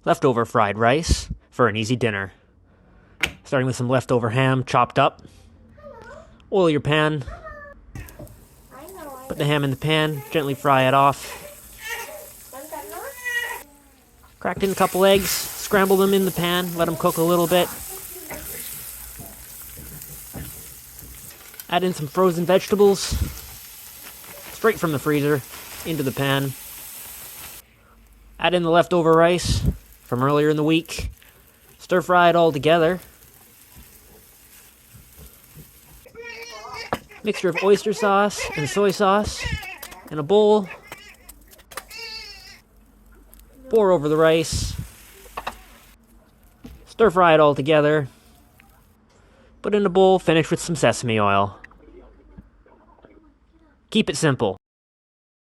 leftover fried rice for an easy dinner. Starting with some leftover ham chopped up. Oil your pan. Put the ham in the pan, gently fry it off. Cracked in a couple eggs, scramble them in the pan, let them cook a little bit. Add in some frozen vegetables, straight from the freezer, into the pan. Add in the leftover rice from earlier in the week. Stir fry it all together. Mixture of oyster sauce and soy sauce in a bowl. Pour over the rice. Stir fry it all together. Put in a bowl, finish with some sesame oil. Keep it simple.